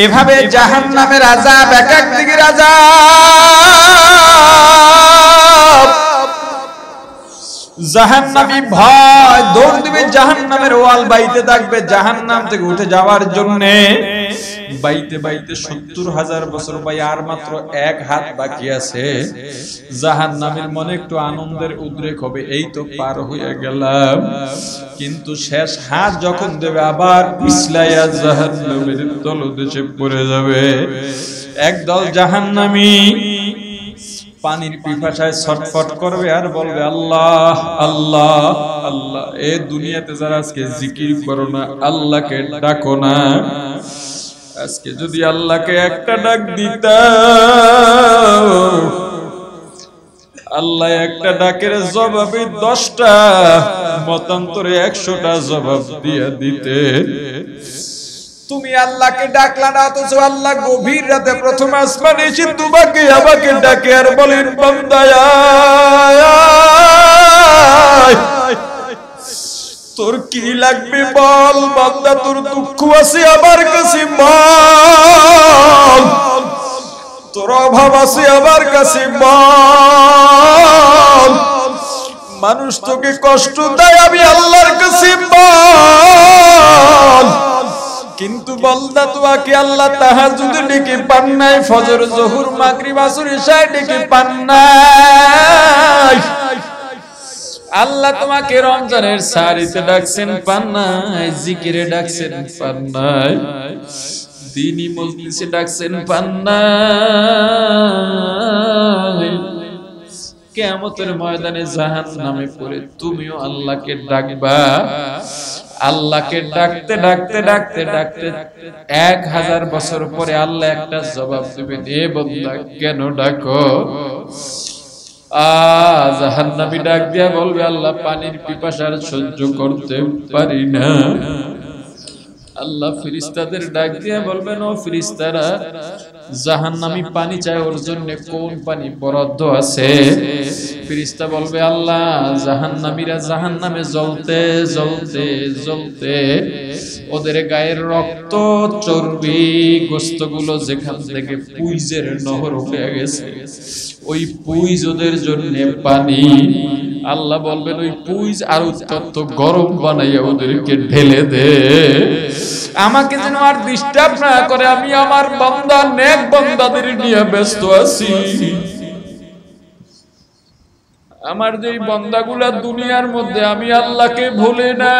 এভাবে জাহান্নামের আযাব এক এক দিকের আযাব। জাহান্নামী ভয় দৌড় দিবে, জাহান্নামের ওয়াল বাইতে থাকবে জাহান্নাম থেকে উঠে যাওয়ার জন্য। বাইতে বাইতে ৭০,০০০ বছর ভাই, আর মাত্র এক হাত বাকি আছে। জাহান্নামের মনে একটু আনন্দের উদ্রেক হবে, এই তো পার হয়ে গেলাম। কিন্তু শেষ হাত যখন দেবে আবার পিছলাইয়া জাহান্নামের তলদেশে পড়ে যাবে। একদল জাহান্নামী পানির পিপাসায় ছটফট করবে আর বলবে আল্লাহ আল্লাহ আল্লাহ। এ দুনিয়াতে যারা আজকে জিকির করো না, আল্লাহকে ডাকো না, আজকে যদি আল্লাহকে একটা ডাক দিতা, আল্লাহ একটা ডাকের জবাবে 10টা মতান্তরে 100টা জবাব দিয়া দিতে। তুমি আল্লাহকে ডাকলা না, অথচ আল্লাহ গভীর রাতে প্রথম আসমানে এসে তোমাকে আমাকে ডাকে আর বলেন বান্দা তোর কি লাগবে বল, বান্দা তোর দুঃখ আছে আমার কাছে বল, তোর অভাব আছে আমার কাছে বল, মানুষ তোকে কষ্ট দেয় আমি আল্লাহর কাছে বল। কিন্তু বান্দা তোমাকে আল্লাহ তাহাজ্জুদে ডেকে পান নাই, ফজর জোহর মাগরিব আসর ইশায় ডেকে পান নাই, আল্লাহ তোমাকে রমজানের সারিতে ডাকছেন পান নাই, জিকিরে ডাকছেন পান নাই, দ্বীনি মজলিসে ডাকছেন পান নাই। কিয়ামতের ময়দানে জাহান্নামে পড়ে তুমিও আল্লাহকে ডাকবা। আল্লাহকে ডাকতে ডাকতে ডাকতে ডাকতে 1000 বছর পরে আল্লাহ একটা জবাব দিবেন, এ বান্দা কেন ডাকো? জাহান্নামী ডাক দিয়া বলবে আল্লাহ পানির পিপাসা সহ্য করতে পারি না। আল্লাহ ফেরেশতাদের ডাক দিয়া বলবেন, ও ফেরেশতারা জাহান্নামী পানি চায়, ওর জন্য কোন পানি বরাদ্দ আছে? ফেরেশতা বলবে আল্লাহ জাহান্নামীরা জাহান্নামে জ্বলতে জ্বলতে জ্বলতে ওদের গায়ের রক্ত চর্বি গোস্তগুলো যেখান থেকে পুইজের নহর উঠে গেছে, ওই পুইজ ওদের জন্য পানি। আল্লাহ বলবেন ওই পুইজ আর উত্তপ্ত গরম বানাইয়া ওদেরকে ঢেলে দে, আমাকে যেন আর ডিস্টার্ব না করে, আমি আমার বান্দা নেক বান্দাদের নিয়ে ব্যস্ত আছি। আমার যে বান্দাগুলা দুনিয়ার মধ্যে আমি আল্লাহকে ভুলে না,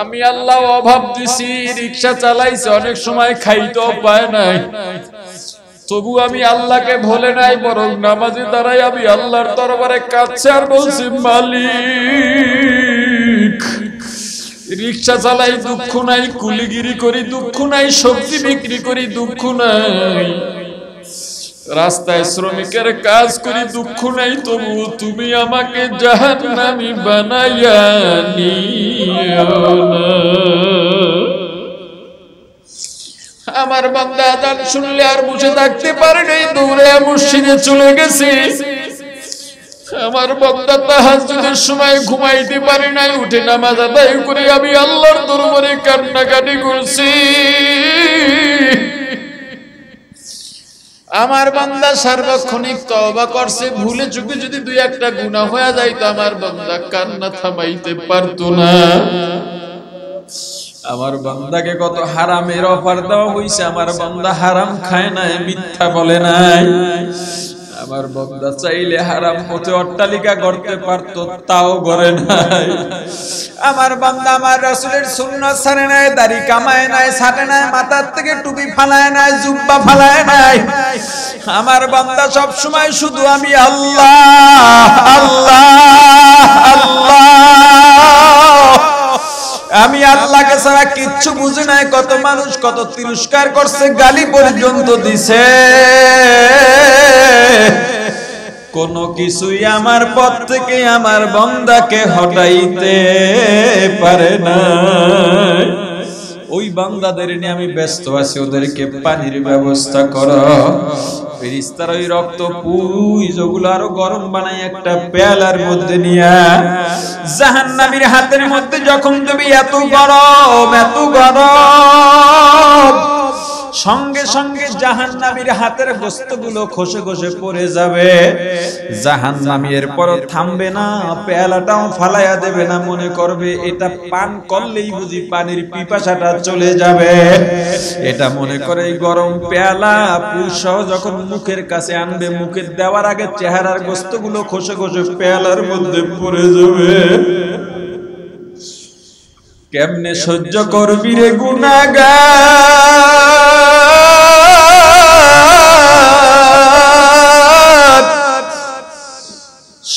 আমি আল্লাহ অভাব দিছি, রিকশা চালাইছে, অনেক সময় খাইতেও পায় নাই, তবু আমি আল্লাহকে ভুলে নাই, বরং নামাজে দাঁড়াই আমি আল্লাহর দরবারে কাঁদছি আর বলছি মালিক। রিকশা চালাই দুঃখ নাই, কুলিগিরি করি দুঃখ নাই, সবজি বিক্রি করি দুঃখ নাই, রাস্তায় শ্রমিকের কাজ করি দুঃখ নাই, তবু তুমি আমাকে জাহান্নামী বানাইয়া নিও না। আমার বান্দা আযান শুনলে আর বসে থাকতে পারে নাই, দৌড়ে মসজিদে চলে গেছে। আমার বান্দা তাহাজ্জুদের সময় ঘুমাইতে পারে নাই, উঠে নামাজ আদায় করে আমি আল্লাহর দরবারে কান্নাকাটি করছি। আমার বান্দা সার্বক্ষণিক তওবা করছে, ভুলে চুকে যদি 2-1টা গুনাহ হয়ে যায় তো আমার বান্দা কান্না থামাইতে পারতো না। আমার বান্দাকে কত হারামের অফার দেওয়া হইছে, আমার বান্দা হারাম খায় নাই, মিথ্যা বলে নাই। আমার বান্দা চাইলে হারাম পথে অট্টালিকা গড়তে পারতো, তাও গড়ে নাই। আমার বান্দা আমার রাসূলের সুন্নাত ছাড়ে নাই, দাড়ি কামায় নাই, ছাটে নাই, মাথার থেকে টুপি ফালায় নাই, জুব্বা ফালায় নাই। আমার বান্দা সব সময় শুধু আমি আল্লাহ আল্লাহ আল্লাহ, আমি আল্লাহকে ছাড়া কিচ্ছু বুঝি নাই। কত মানুষ কত তিরস্কার করছে, গালি পর্যন্ত দিছে, কোন কিছুই আমার পথ থেকে আমার বান্দাকে হটাইতে পারে না। ওই বান্দাদের নিয়ে আমি ব্যস্ত আছি, ওদেরকে পানির ব্যবস্থা করো। ফেরেশতারা ওই রক্ত পুইজগুলো আরো গরম বানায় একটা পেয়ালার মধ্যে নিয়া জাহান্নামীর হাতের মধ্যে যখন দেবে, এত গরম, সঙ্গে সঙ্গে জাহান্নামীর হাতের গোশতগুলো খসে খসে পড়ে যাবে। জাহান্নামী এরপর থামবে না, পেয়ালাটাও ফালাইয়া দেবে না, মনে করবে এটা পান করলেই বুঝি পানির পিপাসাটা চলে যাবে। এটা মনে করে এই গরম পেয়ালা পুরুষও যখন মুখের কাছে আনবে, মুখের দেওয়ার আগে চেহারার গোশতগুলো খসে খসে পেয়ালার মধ্যে পড়ে যাবে। কেমনে সহ্য করবি রে গুনাহগার?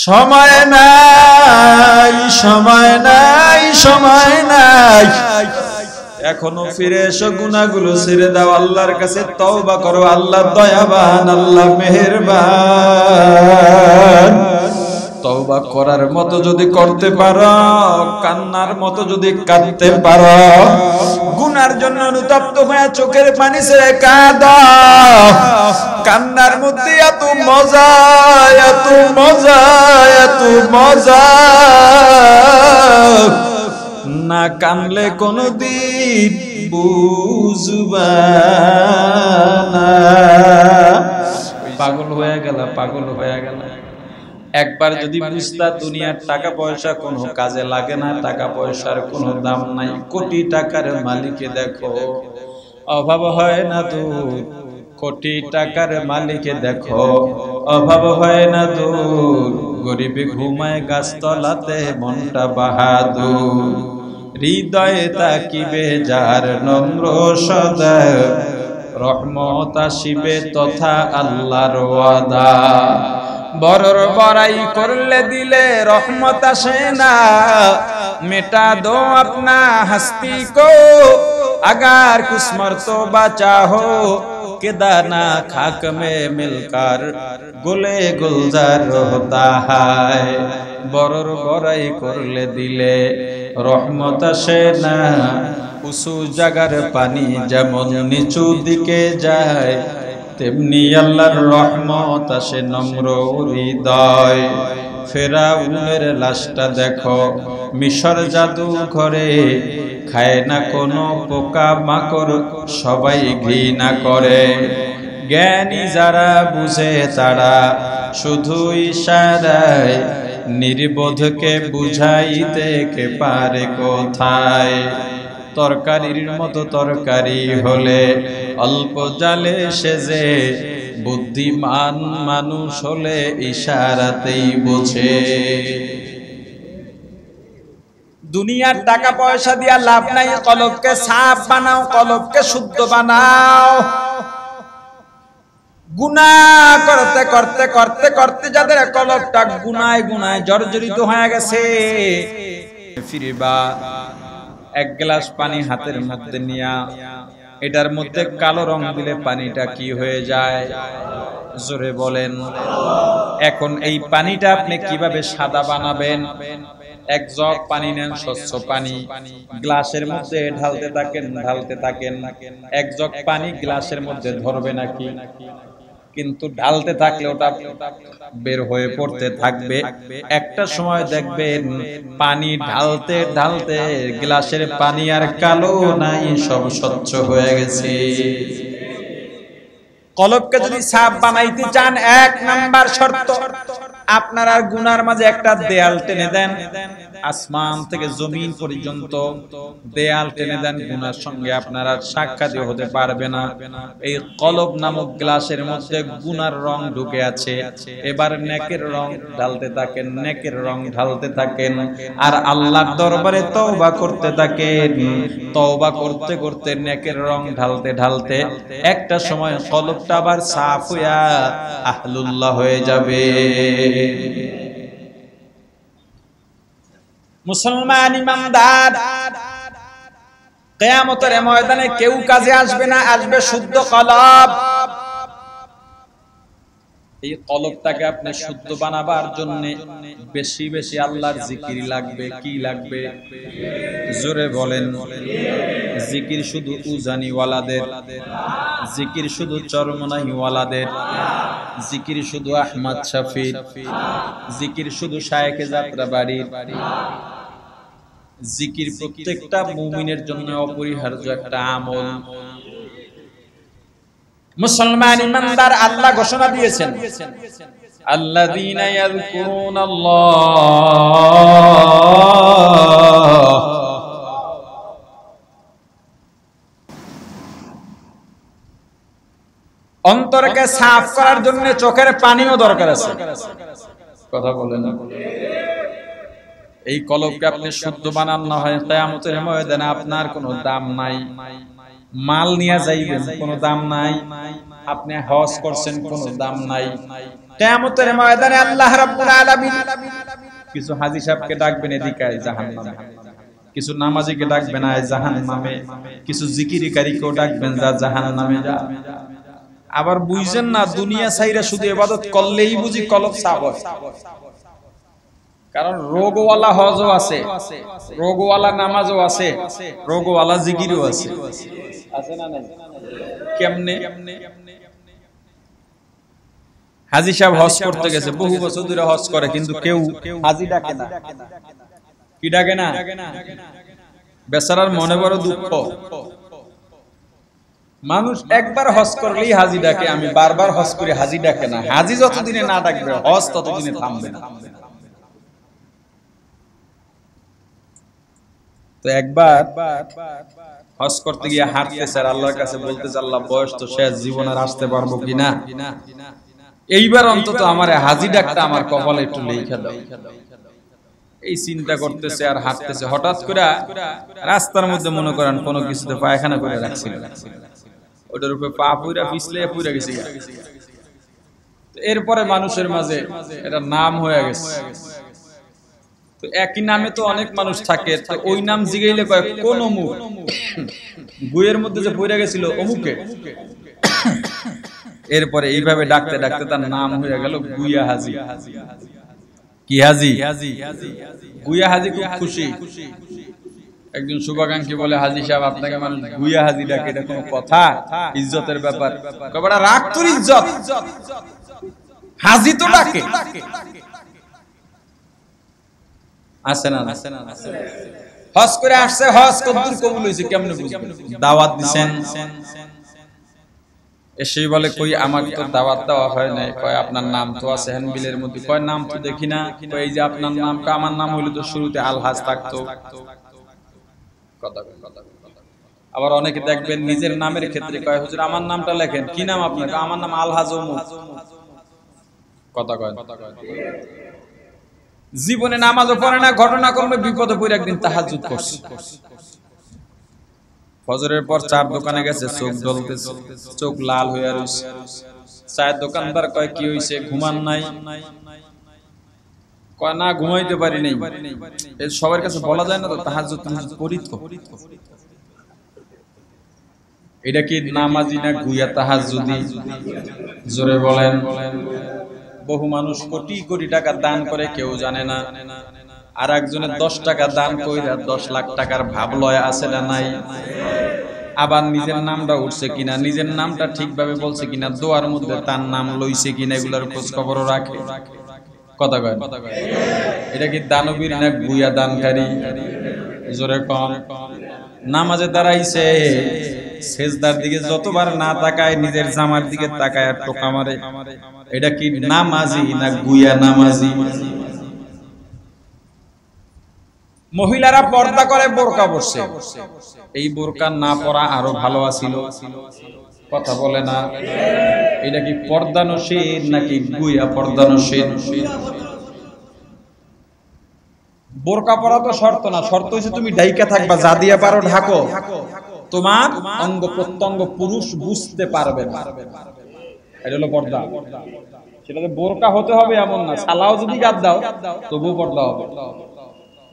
সময় নাই, সময় নাই, সময় নাই, এখনো ফিরে এসো, গুনাহগুলো ছেড়ে দাও, আল্লাহর কাছে তওবা করো। আল্লাহ দয়াবান, আল্লাহ মেহেরবান। তওবা করার মতো যদি করতে পারো, কান্নার মতো যদি কাঁদতে পারো, গুনার জন্য অনুতপ্ত হয়ে চোখের পানি ছেড়ে কাঁদো, কান্নার মধ্যে এত মজা, এত মজা, এত মজা, না কানলে কোনদিন বুঝবা না। পাগল হয়ে গেল, পাগল হয়ে গেল। একবার যদি বুঝতা দুনিয়ার টাকা পয়সা কোনো কাজে লাগে না, টাকা পয়সার কোনো দাম নাই, কোটি টাকার মালিকে দেখো অভাব হয় না দূর, কোটি টাকার মালিকে দেখো অভাব হয় না দূর, গরিবে ঘুমায় গাছতলাতে মনটা বাহাদুর, হৃদয়ে তাকিবে যার নম্র সদা, রহমত আসিবে তথা আল্লাহর ওয়াদা। বড়র বড়াই করলে দিলে রহমত আসে না, মেটা দো আপনা হস্তি কো अगर कुछ मर्तबा चाहो कि दाना खाक में मिलकर गुले गुलजार होता है। বড়র বড়াই করলে দিলে রহমত আসে না, উঁচু জায়গার পানি যেমন নিচু দিকে যায়, তেমনি আল্লাহর রহমত আসে নম্র হৃদয়। ফেরাউনের লাশটা দেখো মিশর জাদু ঘরে, খায় না কোনো পোকা মাকড়, সবাই ঘৃণা করে। জ্ঞানী যারা বুঝে তারা শুধু ইশারায়, নির্বোধকে বুঝাইতে কে পারে কোথায়। তরকারির মতো তরকারি হলে অল্প জালে সেজে, বুদ্ধিমান মানুষ হলে ইশারাতেই বোঝে। দুনিয়ার টাকা পয়সা দিয়া লাভ নাই, কলবকে সাফ বানাও, কলবকে শুদ্ধ বানাও। গুনাহ করতে করতে করতে করতে যাদের কলবটা গুনায় গুনায় জর্জরিত হয়ে গেছে, ফিরবা এক গ্লাস পানি হাতের মধ্যে নিয়া, এটার মধ্যে কালো রং দিলে পানিটা কি হয়ে যায়? জোরে বলেন। এখন এই পানিটা আপনি কিভাবে সাদা বানাবেন? এক জগ পানি নেন, স্বচ্ছ পানি, গ্লাসের মধ্যে ঢালতে থাকেন, ঢালতে থাকেন। এক জগ পানি গ্লাসের মধ্যে ধরবে নাকি? কিন্তু ঢালতে থাকলে ওটা বের হয়ে পড়তে থাকবে। একটা সময় দেখবেন পানি ঢালতে ঢালতে গ্লাসের পানি আর কালো নাই, সব স্বচ্ছ হয়ে গেছে। কলবকে যদি সাফ বানাইতে চান, এক নাম্বার শর্ত, আপনার আর গুনার মাঝে একটা দেয়াল টেনে দেন, আসমান থেকে জমিন পর্যন্ত দেয়াল টেনে দেন, গুনার সঙ্গে আপনার আর সাক্ষাৎ হতে পারবে না। এই কলব নামক গ্লাসের মধ্যে গুনার রং ঢুকে আছে, এবার নেকের রং ঢালতে থাকেন, নেকের রং ঢালতে থাকেন, আর আল্লাহর দরবারে তওবা করতে থাকেন। তওবা করতে করতে নেকের রং ঢালতে ঢালতে একটা সময় কলবটা আবার সাফ হইয়া আহলুল্লাহ হয়ে যাবে। মুসলমান ইমানদার, কিয়ামতের ময়দানে কেউ কাজে আসবে না, আসবে শুদ্ধ কলব। এই কলবটাকে আপনি শুদ্ধ বানাবার জন্য বেশি বেশি আল্লাহর জিকির লাগবে। কি লাগবে? জোরে বলেন। জিকির শুধু উজানি ওয়ালাদের জিকির শুধু চরমনাইওয়ালাদের, জিকির শুধু আহমদ শফির, জিকির শুধু শায়েখে যাত্রাবাড়ির, জিকির প্রত্যেকটা মুমিনের জন্য অপরিহার্য একটা আমল। মুসলমান ইমানদার আল্লাহ ঘোষণা দিয়েছেন, আল্লাযীনা ইয়াযকুরুনাল্লাহ, অন্তরকে সাফ করার জন্য চোখের পানিও দরকার আছে। কথা বলেন না? এই কলবকে আপনি শুদ্ধ বানান না হয় কিয়ামতের ময়দানে আপনার কোনো দাম নাই। মাল নিয়ে যাইবেন, কোনো দাম নাই। আপনি হজ করছেন, কোনো দাম নাই। কিয়ামতের ময়দানে আল্লাহ রাব্বুল আলামিন কিছু হাজী সাহেবকে ডাকবেন এদিকে জাহান্নামে, কিছু নামাজীকে ডাকবেন আয় জাহান্নামে, কিছু জিকিরকারীকেও ডাকবেন যা জাহান্নামে যা। আবার বুঝছেন না, দুনিয়া ছাইরা শুধু ইবাদত করলেই বুঝি কলব সাফ হয়। কারণ রোগওয়ালা হজও আছে, রোগওয়ালা নামাজও আছে, রোগওয়ালা জিকিরও আছে। আছে না নাই? কেমনে? হাজী সাহেব হজ করতে গেছে, বহু বছর ধরে হজ করে, কিন্তু কেউ হাজী ডাকে না। কি ডাকে না? বেচারার মনে বড় দুঃখ। মানুষ একবার হজ করলেই হাজী ডাকে, আমি বারবার হজ করি, হাজী ডাকে না। হাজী যতদিনে না ডাকবে হজ ততদিনে থামবে না। তো একবার হজ করতে গিয়ে হাঁটতেছে আর আল্লাহর কাছে বলতেছে, আল্লাহ বয়স তো শেষ, জীবনে আসতে পারবো কিনা, এইবার অন্তত আমার হাজী ডাকটা আমার কপালে একটু লেখা দাও। এই চিন্তা করতেছে আর হাঁটতেছে। হঠাৎ করে রাস্তার মধ্যে মনে করেন কোনো কিছুতে পায়খানা করে রাখছিল, ওটার উপরে পা পুরা পিছলে পুরা গেছে। এরপরে মানুষের মাঝে এটা নাম হয়ে গেছে। তো একই নামে তো অনেক মানুষ থাকে, তো ওই নাম জিগাইলে কয় কোন অমুক, বইয়ের মধ্যে যে পড়ে গেছিল অমুকে। এরপরে এইভাবে ডাকতে ডাকতে তার নাম হয়ে গেল গুইয়া হাজী। কি হাজী? গুইয়া হাজী খুব খুশি। একজন শুভাকাঙ্ক্ষী বলে, হাজী সাহেব আপনাকে মানুষ গুইয়া হাজী ডাকে, এটা কোনো কথা? ইজ্জতের ব্যাপার। কবে রাখ তোর ইজ্জত, হাজী তো ডাকে। আছে না? হজ করে আসছে, হজ কবুল কবুল হইছে কেমনে বুঝবেন? দাওয়াত দিবেন, এসেই বলে কই আমার তো দাওয়াত দেওয়া হয় নাই। কয় আপনার নাম তো আছে হ্যান্ডবিলের মধ্যে। কয় নাম তো দেখি না। কয় এই যে আপনার নাম। কয় আমার নাম হইলো তো শুরুতে আলহাজ থাকতো। কথা। আবার অনেকে দেখবেন নিজের নামের ক্ষেত্রে কয় হুজুর আমার নামটা লেখেন। কি নাম আপনার? আমার নাম আলহাজ অমুক। কথা কয়। জীবনে নামাজও পড়ে না, ঘটনাক্রমে বিপদে পড়ে একদিন তাহাজ্জুদ করছে। ফজরের পর চার দোকানে গেছে, চোখ জ্বলতেছে, চোখ লাল হয়ে রইছে। চায়ের দোকানদার কয় কি হইছে, ঘুমান নাই? কয় না, ঘুমাইতে পারি নাই। এই সবার কাছে বলা যায় না তো তাহাজ্জুদ পড়ি তো। এটা কি নামাজি না গুইয়া তাহাজ্জুদি? জোরে বলেন। বহু মানুষ কোটি কোটি টাকা দান করে, কেউ জানে না। আর একজনের 10 টাকা দান কইরা 10 লাখ টাকার ভাব লয় আছে না নাই? আবার নিজের নামটা উঠছে কিনা, নিজের নামটা ঠিকভাবে বলছে কিনা, দোয়ার মধ্যে তার নাম লইছে কিনা, এগুলার খোঁজ খবরও রাখে। কথা কয়। এটা কি দানবীর না গুইয়া দানকারী? জোরে কম। নামাজে দাঁড়াইছে, সেজদার দিকে যতবার না তাকায়, নিজের জামার দিকে তাকায় আর টোকা মারে। এটা কি নামাজি না গুইয়া নামাজি? মহিলারা পর্দা করে, বোরকা পরছে। এই বোরকা না পরা আরো ভালো আছিল। কথা বলে না? এটা কি পর্দানশীল নাকি গুইয়া পর্দানশীল? বোরকা পরা তো শর্ত না, শর্ত হইছে তুমি ঢাইকা থাকবা, যা দিয়া পারো ঢাকো, তোমার অঙ্গ প্রত্যঙ্গ পুরুষ বুঝতে পারবে না। এটা হলো পর্দা। সেটাতে বোরকা হতে হবে এমন না, সালাও যদি গাদ দাও তবুও পর্দা হবে।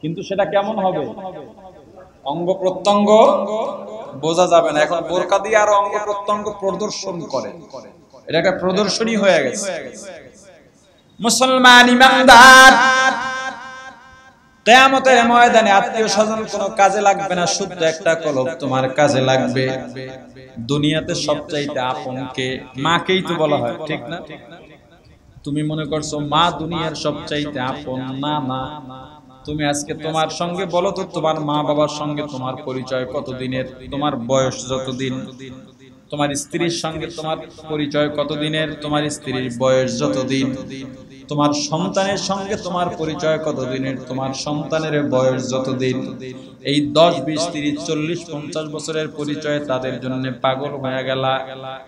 কিন্তু সেটা কেমন হবে? অঙ্গ প্রত্যঙ্গ বোঝা যাবে না। এখন বোরকা দিয়ে আর অঙ্গ প্রত্যঙ্গ প্রদর্শন করে, এটা একটা প্রদর্শনী হয়ে গেছে। মুসলমান ইমানদার কিয়ামতের ময়দানে আত্মীয় স্বজন কোনো কাজে লাগবে না, শুদ্ধ একটা কলব তোমার কাজে লাগবে। দুনিয়াতে সবচাইতে আপনকে মাকেই তো বলা হয়, ঠিক না? তুমি মনে করছো মা দুনিয়ার সবচাইতে আপন, না না। তুমি আজকে তোমার সঙ্গে বলো তো, তোমার মা বাবার সঙ্গে তোমার পরিচয় কতদিনের? তোমার বয়স যতদিন। তোমার স্ত্রীর সঙ্গে তোমার পরিচয় কতদিনের? তোমার স্ত্রীর বয়স যতদিন। তোমার সন্তানের সঙ্গে তোমার পরিচয় কতদিনের? তোমার সন্তানের বয়স যতদিন। এই 10, 20, 30, 40, 50 বছরের পরিচয় তাদের জন্য পাগল হয়ে গেলা,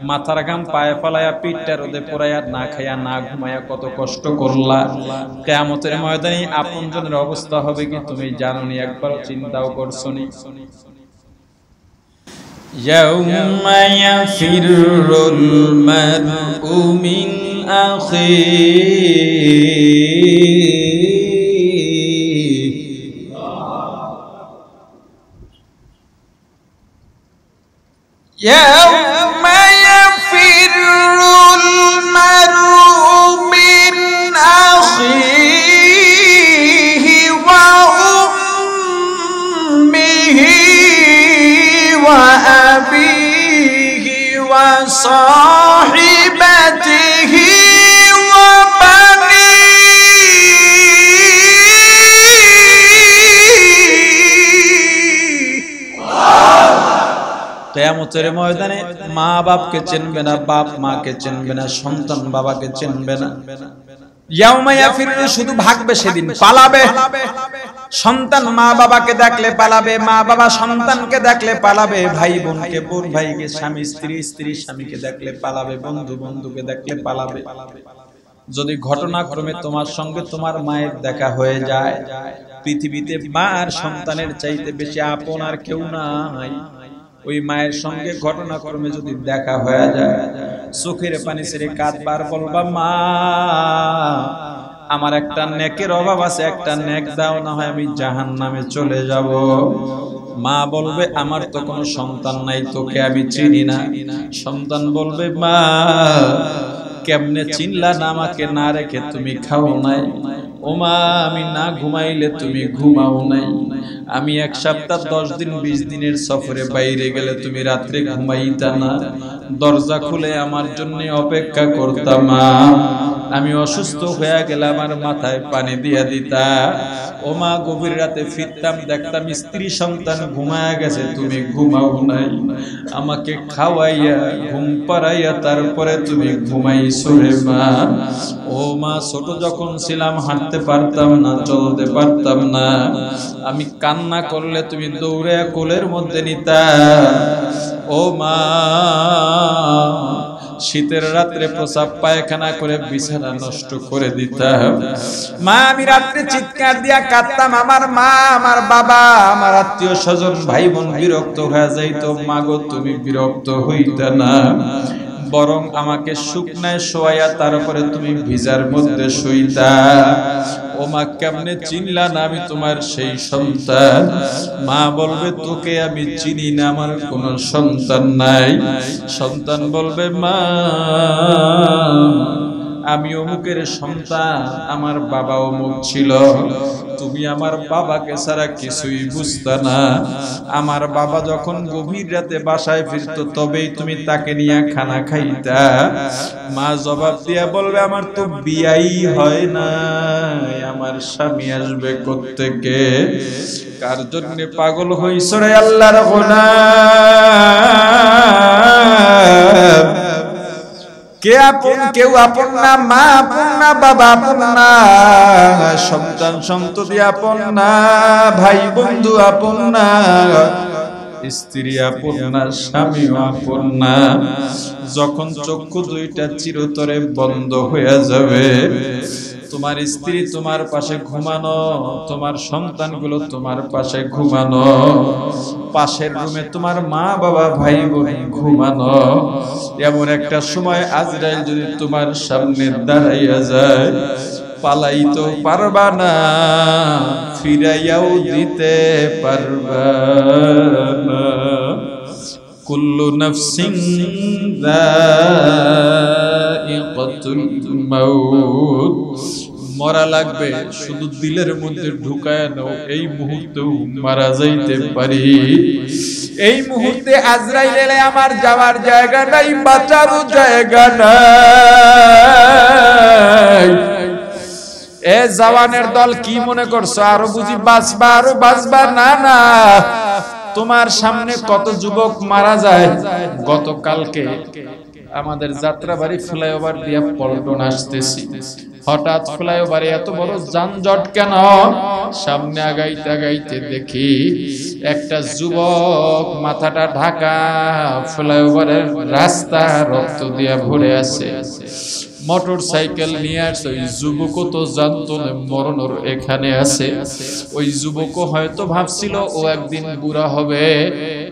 মাথার ঘাম পায়ে ফেলায়া, পিঠটা রোদে পোড়াইয়া, না খাইয়া না ঘুমাইয়া কত কষ্ট করলা। কিয়ামতের ময়দানে আপনজনের অবস্থা হবে কি তুমি জানোনি? একবারও চিন্তাও করছনি? يوم يفر المرء من أخيه يوم يفر المرء من أخيه وأمه وأبيه وصاحبته কিয়ামতের ময়দানে মা বাপকে চিনবে না, বাপ মাকে চিনবে না, সন্তান বাবাকে চিনবে না। ইয়াউমা ইয়াফিরু, শুধু ভাগবে সেদিন, পালাবে। সন্তান মা বাবাকে দেখলে পালাবে, মা বাবা সন্তানকে দেখলে পালাবে, ভাই বোনকে, বোন ভাইকে, স্বামী স্ত্রী, স্ত্রী স্বামীকে দেখলে পালাবে, বন্ধু বন্ধুকে দেখলে পালাবে। যদি ঘটনাক্রমে তোমার সঙ্গে তোমার মায়ের দেখা হয়ে যায়, পৃথিবীতে মা আর সন্তানের চাইতে বেশি আপন আর কেউ নাই। ওই মায়ের সঙ্গে ঘটনাক্রমে যদি দেখা হয়ে যায়, চোখের পানি ছেড়ে কাঁদবার, বলবা মা আমার একটা নেকের অভাব আছে, একটা নেক দাও, না হয় আমি জাহান্নামে চলে যাব। মা বলবে আমার তো কোনো সন্তান নাই, তোকে আমি চিনি না। সন্তান বলবে মা কেমনে চিনলা না আমাকে? না রেখে তুমি খাও নাই। ও মা আমি না ঘুমাইলে তুমি ঘুমাও নাই। আমি 1 সপ্তাহ 10 দিন 20 দিনের সফরে বাইরে গেলে তুমি রাত্রে ঘুমাইতা না, দরজা খুলে আমার জন্য অপেক্ষা করতাম। মা আমি অসুস্থ হয়ে গেলে আমার মাথায় পানি দিয়া দিতা। ও মা গভীর রাতে ফিরতাম, দেখতাম স্ত্রী সন্তান ঘুমায়া গেছে, তুমি ঘুমাও নাই। আমাকে খাওয়াইয়া ঘুম পাড়াইয়া তারপরে তুমি ঘুমাইছো রে মা। ও মা ছোট যখন ছিলাম হাঁটতে পারতাম না, চলতে পারতাম না, আমি কান্না করলে তুমি দৌড়ে কোলের মধ্যে নিতা। ও মা শীতের রাত্রে প্রসাব পায়খানা করে বিছানা নষ্ট করে দিতাম। মা আমি রাত্রে চিৎকার দিয়া কাঁদতাম, আমার মা, আমার বাবা, আমার আত্মীয় স্বজন, ভাই বোন বিরক্ত হয়ে যাইতো। মা গো তুমি বিরক্ত হইতা না, বরং আমাকে শুকনায় শোয়াইয়া তারপরে তুমি ভিজার মধ্যে শুইতা। ও মা কেমনে চিনলা না আমি তোমার সেই সন্তান? মা বলবে তোকে আমি চিনি না, আমার কোনো সন্তান নাই। সন্তান বলবে মা আমি অমুকের সন্তান, আমার বাবা অমুক ছিল, তুমি আমার বাবাকে ছাড়া কিছুই বুঝতা না। আমার বাবা যখন গভীর রাতে বাসায় ফিরতো তবেই তুমি তাকে নিয়ে খানা খাইতা। মা জবাব দিয়া বলবে আমার তো বিয়াই হয় না, আমার স্বামী আসবে কোত্থেকে? কার জন্য পাগল হইছ রে আল্লাহর গোলাম? কে আপন কেউ আপন না, মা আপন না, বাবা আপন না, সন্তান সন্ততি আপন না, ভাই বন্ধু আপন না, স্ত্রী আপন না, স্বামীও আপন না। যখন চক্ষু দুইটা চিরতরে বন্ধ হয়ে যাবে, তোমার স্ত্রী তোমার পাশে ঘুমানো, তোমার সন্তানগুলো তোমার পাশে ঘুমানো, পাশের রুমে তোমার মা বাবা ভাই বোন ঘুমানো, এমন একটা সময় আজরাইল যদি তোমার সামনে দাঁড়াইয়া যায়, পালাইতো পারবা না, ফিরাইয়াও দিতে পারবা না। কুল্লু নাফসিন যায়িকাতুল মাউত, মরা লাগবে, শুধু দিলের মধ্যে ঢুকায় নাও, এই মুহূর্তেও মারা যাইতে পারি। এই মুহূর্তে আজরাইল এলে আমার যাওয়ার জায়গা নাই, বাঁচারও জায়গা নাই। এ জওয়ানের দল কি মনে করছো আরো বুঝি বাঁচবা, আরো বাঁচবা? না না, তোমার সামনে কত যুবক মারা যায়। গতকালকে আমাদের যাত্রাবাড়ি ফ্লাইওভার দিয়ে পল্টন আসতেছি, হঠাৎ ফ্লাইওভারে এত বড় যানজট কেন? সামনে আগাইতে আগাইতে দেখি একটা যুবক মাথাটা ঢাকা, ফ্লাইওভারের রাস্তা রক্ত দিয়া ভরে আছে। মোটর সাইকেল নিয়ে আসছে, ওই যুবকও তো জানতো না মরণর এখানে আছে। ওই যুবকও হয়তো ভাবছিল ও একদিন বুড়া হবে,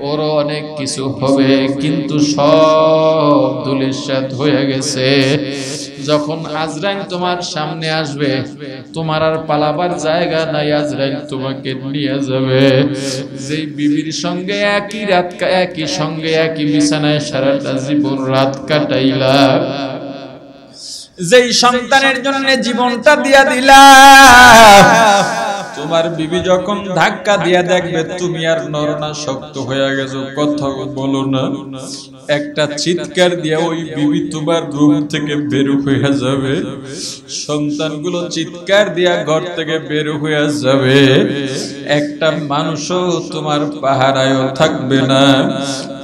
ওরও অনেক কিছু হবে, কিন্তু সব ধূলিসাৎ হয়ে গেছে। যখন আজরাইল তোমার সামনে আসবে, তোমার আর পালাবার জায়গা নাই, আজরাইল তোমাকে নিয়ে যাবে। যেই বিবির সঙ্গে একই রাত, একই সঙ্গে একই বিছানায় সারাটা জীবন রাত কাটাইলা, যেই সন্তানের জন্য জীবনটা দিয়া দিলা, তোমার বিবি যখন ধাক্কা দিয়া দেখবে তুমি আর নরনা শক্ত হয়ে গেছো, কথা বলো না, একটা চিৎকার দিয়া ওই বিবি তোমার রুম থেকে বের হয়ে যাবে, সন্তানগুলো চিৎকার দিয়া ঘর থেকে বের হয়ে যাবে, একটা মানুষও তোমার পাহারায়ও থাকবে না।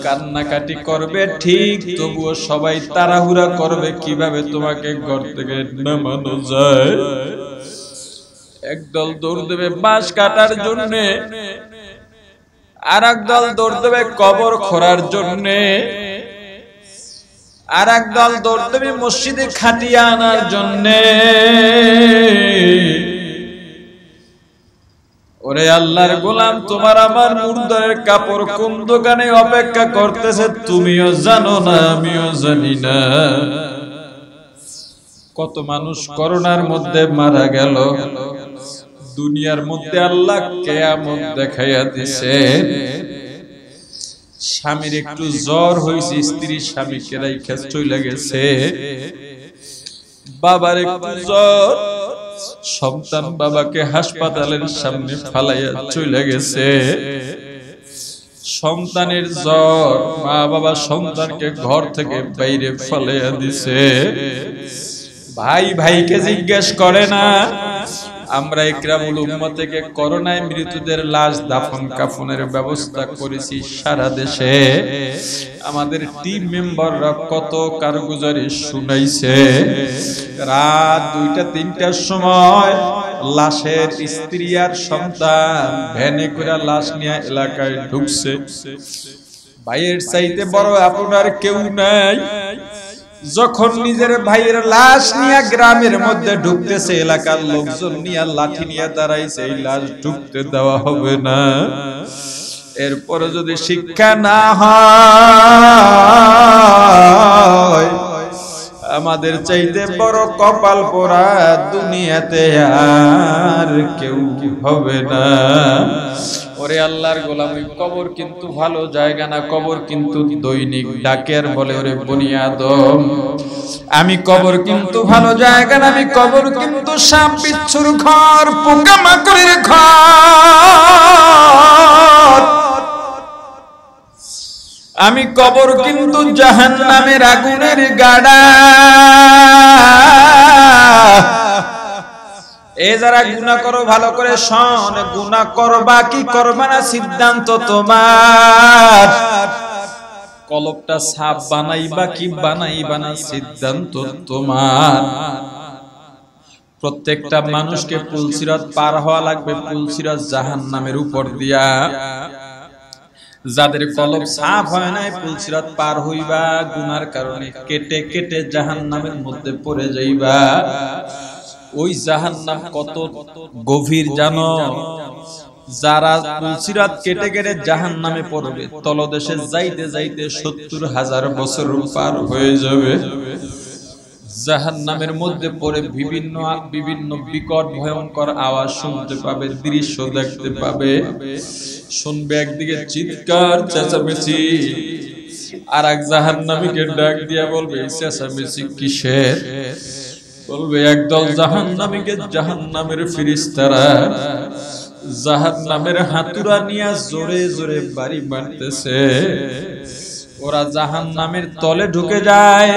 কান্নাকাটি করবে ঠিক, তবুও সবাই তাড়াহুড়া করবে কিভাবে তোমাকে ঘর থেকে নামানো যায়। একদল দৌড় দেবে বাঁশ কাটার জন্য, আর একদল দৌড় দেবে কবর খোঁড়ার জন্য, আর একদল দৌড় দেবে মসজিদে খাটিয়া আনার জন্য। ওরে আল্লাহর গোলাম, তোমার আমার মুর্দার কাপড় কোন দোকানে অপেক্ষা করতেছে তুমিও জানো না, আমিও জানি না। কত মানুষ করোনার মধ্যে মারা গেল, দুনিয়ার মধ্যে আল্লাহ কিয়ামত দেখাইয়া দিছে। স্বামীর একটু জ্বর হইছে, স্ত্রী স্বামীকে রাইখা চলে গেছে। বাবার একটু জ্বর, সন্তান বাবাকে হাসপাতালের সামনে ফালাইয়া চলে গেছে। সন্তানের জ্বর, মা বাবা সন্তানকে ঘর থেকে বাইরে ফালাইয়া দিছে। ভাই ভাইকে জিজ্ঞেস করে না। আমরা ইকরামুল উম্মত থেকে করোনায় মৃতদের লাশ দাফন কাফনের ব্যবস্থা করেছি সারা দেশে। আমাদের টিম মেম্বাররা কত কারগুজারি শুনাইছে। রাত 2টা-3টার সময় লাশের স্ত্রী আর সন্তান ভ্যানে করে লাশ নিয়ে এলাকায় ঢুকছে। ভাইয়ের চাইতে বড় আপনার কেউ নাই। যখন নিজের ভাইয়ের লাশ নিয়ে গ্রামের মধ্যে ঢুকতেছে, এলাকার লোকজন নিয়ে লাঠি নিয়ে দাঁড়াইছে, এই লাশ ঢুকতে দেওয়া হবে না। এরপরে যদি শিক্ষা না হয়, আমাদের চাইতে বড় কপাল পোড়া দুনিয়াতে আর কেউ হবে না। ওরে আল্লাহর গোলাম, ওই কবর কিন্তু ভালো জায়গা না, কবর কিন্তু দৈনিক ডাকের বলে ওরে বনি আদম। আমি কবর কিন্তু ভালো জায়গা না, আমি কবর কিন্তু সাপ বিচ্ছুর ঘর, পোকামাকড়ের ঘর। আমি কবর কিন্তু জাহান্নামের আগুনের গাড়া। এ যারা গুনাহ করো ভালো করে শোন, গুনাহ করবা কি করবা না সিদ্ধান্ত তোমার। কলবটা সাপ বানাইবা কি বানাইবা না সিদ্ধান্ত তোমার। প্রত্যেকটা মানুষকে পুলসিরাত পার হওয়া লাগবে, পুলসিরাত জাহান্নামের উপর দিয়া। যাদের কলব সাফ হয় নাই, পুলসিরাত পার হইবা গুনার কারণে কেটে কেটে জাহান্নামের মধ্যে পড়ে যাইবা। ওই জাহান্নাম কত গভীর জানো? যারা পুলসিরাত কেটে কেটে জাহান্নামে পড়বে, তলদেশে যাইতে যাইতে 70,000 বছর পার হয়ে যাবে। জাহান্নামের মধ্যে পড়ে বিভিন্ন বিভিন্ন বিকট ভয়ঙ্কর আওয়াজ শুনতে পাবে, দৃশ্য দেখতে পাবে। শুনবে একদিকে চিৎকার চেঁচামেচি, আর এক জাহান্নামীকে ডাক দিয়া বলবে চেঁচামেচি কিসের? বলবে একদল জাহান্নামীকে জাহান্নামের ফেরেশতারা জাহান্নামের হাতুড়া নিয়ে জোরে জোরে বাড়ি মারতেছে। ওরা জাহান্নামের তলে ঢুকে যায়,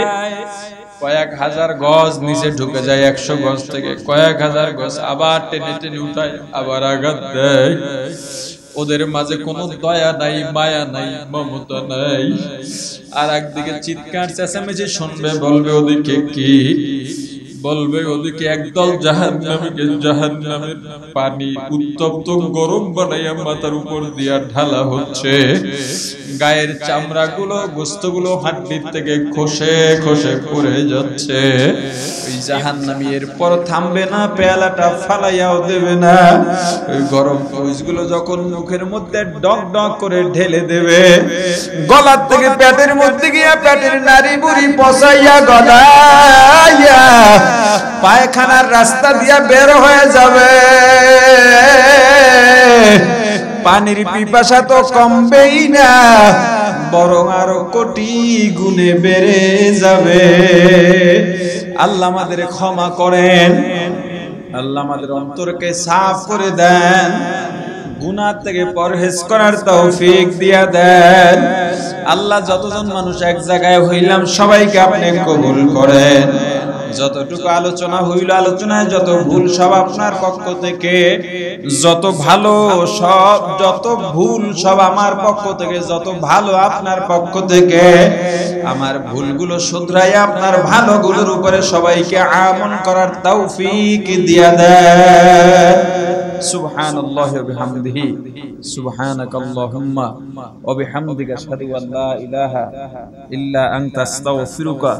কয়েক হাজার গজ নিচে ঢুকে যায়, 100 গজ থেকে কয়েক হাজার গজ, আবার টেনে টেনে উঠায়, আবার আঘাত দেয়। ওদের মাঝে কোনো দয়া নাই, মায়া নাই, মমতা নাই। আর একদিকে চিৎকার চেঁচামেচি শুনবে, বলবে ওদিকে কি? বলবে ওদিকে একদল জাহান্নামীকে জাহান্নামের পানি উত্তপ্ত গরম বানাইয়া মাথার উপর দিয়া ঢালা হচ্ছে। গায়ের চামড়াগুলো, গোশতগুলো হাড্ডির থেকে খসে খসে পড়ে যাচ্ছে। ওই জাহান্নামী এরপর থামবে না, পেয়ালাটা ফালাইয়াও দেবে না। ওই গরম ফৌজগুলো যখন মুখের মধ্যে ডক ডক করে ঢেলে দেবে, গলার থেকে পেটের মধ্যে গিয়া পেটের নাড়ি বুড়ি পচাইয়া গলাইয়া পায়খানার রাস্তা দিয়া বের হয়ে যাবে। পানির পিপাসা তো কমবেই না, বরং আরো কোটি গুণে বেড়ে যাবে। আল্লাহ আমাদের ক্ষমা করেন, আল্লাহ আমাদের অন্তরকে সাফ করে দেন, গুনাহ থেকে পরহেজ করার তৌফিক দিয়া দেন। আল্লাহ যতজন মানুষ এক জায়গায় হইলাম সবাইকে আপনি কবুল করেন। যতটুকু আলোচনা হইল, আলোচনায় যত ভুল সব আপনার পক্ষ থেকে, যত ভালো সব, যত ভুল সব আমার পক্ষ থেকে, যত ভালো আপনার পক্ষ থেকে। আমার ভুলগুলো শুধরাইয়া আপনার ভালোগুলোর উপরে সবাইকে আমল করার তৌফিক দিয়া দেন। সুবহানাল্লাহি ওয়া বিহামদিহি, সুবহানাকাল্লাহুম্মা ওয়া বিহামদিকা আশহাদু আল লা ইলাহা ইল্লা আনতা আস্তাগফিরুকা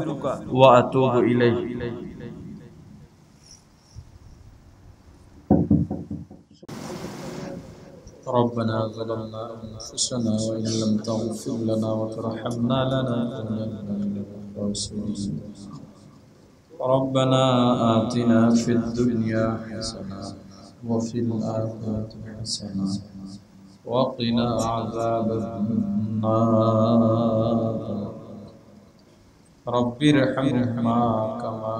ওয়া আতুবু ইলাইক। ربنا ظلمنا أنفسنا وإن لم تغفر لنا وترحمنا لنكونن من الخاسرين. ربنا آتنا في الدنيا حسنة وفي الآخرة حسنة وقنا عذاب النار. رب ارحمهما كما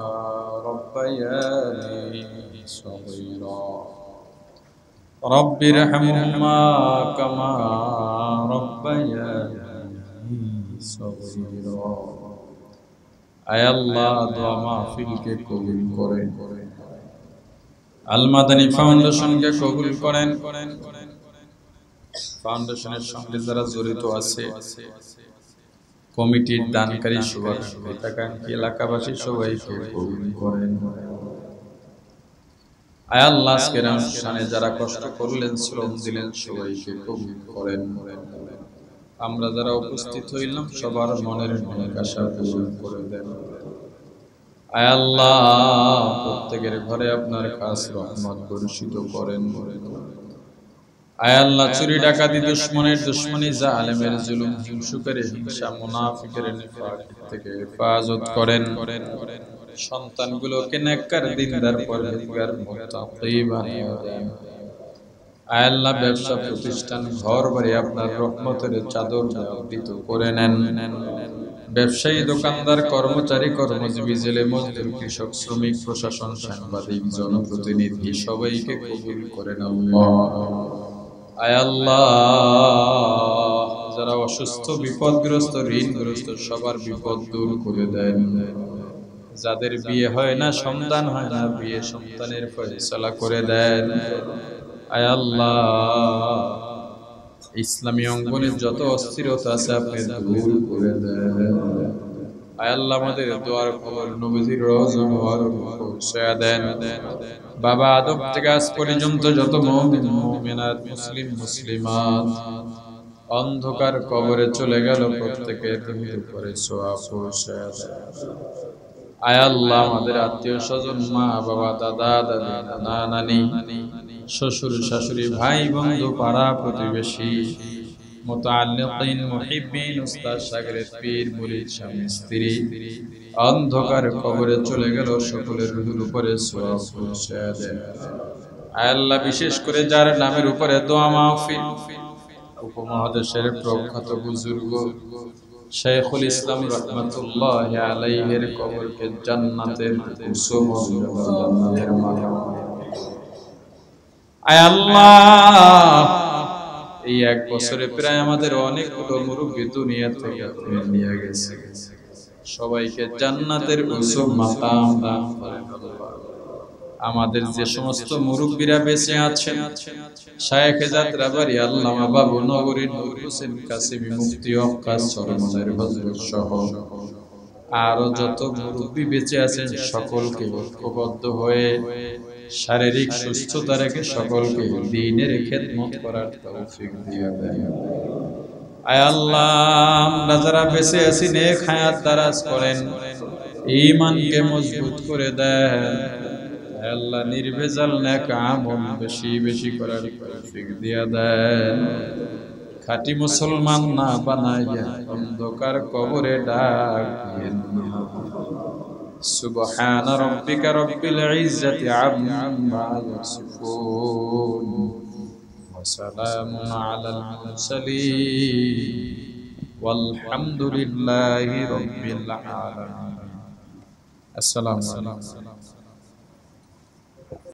ربياني صغيرا. رب ارحمهما كما ربياني صغيرا. আয় আল্লাহ, দোয়া মাহফিলকে কবুল করেন, আল মাদানী ফাউন্ডেশনকে কবুল করেন। ফাউন্ডেশনের সঙ্গে যারা জড়িত আছে, কমিটির দানকারী শুভাকাঙ্ক্ষী এলাকাবাসী সবাইকে কবুল করেন। আয় আল্লাহ, আজকের অনুষ্ঠানে যারা কষ্ট করলেন, শ্রম দিলেন, সবাইকে কবুল করেন। আমরা যারা উপস্থিত হইলাম সবার মনের নেক আশা পূরণ করে দেন। আয় আল্লাহ, প্রত্যেকের ঘরে আপনার খাস রহমত বর্ষিত করেন। আয় আল্লাহ, চুরি ডাকাতি, দুশমনের দুশমনি, জালেমের জুলুম, হিংসুকের হিংসা, মুনাফিকের নিফাক থেকে হেফাজত করেন। সন্তানগুলোকে নেককার, দিনদার, পরহেজগার, মুত্তাকি বানিয়ে দেন। আয় আল্লাহ, ব্যবসা প্রতিষ্ঠান, ঘর বাড়ি আপনার রহমতের চাদর আবৃত করে নেন। ব্যবসায়ী, দোকানদার, কর্মচারী, কর্মজীবী, জেলে মজদুর, কৃষক, শ্রমিক, প্রশাসন, সাংবাদিক, জনপ্রতিনিধি সবাইকে কবুল করেন আল্লাহ। আয় আল্লাহ, যারা অসুস্থ, বিপদগ্রস্ত, ঋণগ্রস্ত সবার বিপদ দূর করে দেন। যাদের বিয়ে হয় না, সন্তান হয় না, বিয়ে সন্তানের ফয়সালা করে দেন। আয় আল্লাহ, ইসলামী অঙ্গনের যত অস্থিরতা আছে আপনি দূর করে দেন। আয় আল্লাহ, আমাদের দোয়ার খবর নবীজির রওজা মুবারক পৌঁছায়া দেন। বাবা আদম থেকে আজ পর্যন্ত যত মুমিন মুমিনাত, মুসলিম মুসলিমাত অন্ধকার কবরে চলে গেল, প্রত্যেকের উপরে সওয়াব পৌঁছায়া দেন। আয় আল্লাহ, আমাদের আত্মীয় স্বজন, মা বাবা, দাদা দাদি, নানা নানি, শ্বশুর শাশুড়ি, ভাই বন্ধু, পাড়া প্রতিবেশী, মুতাআল্লিকিন, মুহিব্বিন, উস্তাদ শাগিরিদ, পীর মুরিদ, স্বামী স্ত্রী অন্ধকার কবরে চলে গেল, সকলের রূহের উপরে সওয়াব পৌঁছায়া দেন। আয় আল্লাহ, বিশেষ করে যার নামের উপরে দোয়া মাহফিল, উপমহাদেশের প্রখ্যাত বুজুর্গ শাইখুল ইসলাম রাহমাতুল্লাহি আলাইহির কবরকে জান্নাতের উঁচু মর্যাদা জান্নাতের মাকাম। আয় আল্লাহ, এই এক বছরে প্রায় আমাদের অনেকগুলো মুরব্বি দুনিয়া থেকে নিয়ে গেছে, সবাইকে জান্নাতের উঁচু মাকাম দান করেন আল্লাহ। আমাদের যে সমস্ত মুরব্বিরা বেঁচে আছেন, শায়েখ যাত্রাবাড়ি আল্লামা বাবু নগরী নূর হোসেন কাসেমি মুফতি ওয়াক্কাস চরমনের হযরত সহ আরো যত মুরব্বি বেঁচে আছেন সকলকে ঐক্যবদ্ধ হয়ে শারীরিক সুস্থতা রেখে সকলকে দ্বীনের খেদমত করার তৌফিক দিয়ে দেন। আয় আল্লাহ, আমরা যারা বেঁচে আছি নেক হায়াত দারাজ করেন, ঈমানকে মজবুত করে দেন। আল্লাহ, নির্ভেজাল নেক আমল বেশি বেশি করার তৌফিক দিয়ে দেন। খাঁটি মুসলমান না বানাইয়া অন্ধকার কবরে ডাক দিয়েন না। সুবহান রাব্বিকা রাব্বিল ইজ্জাতি আম্মা ইয়াসিফুন ওয়া সালামুন আলাল মুরসালিন ওয়ালহামদুলিল্লাহি রাব্বিল আলামিন। আসসালামু আলাইকুম।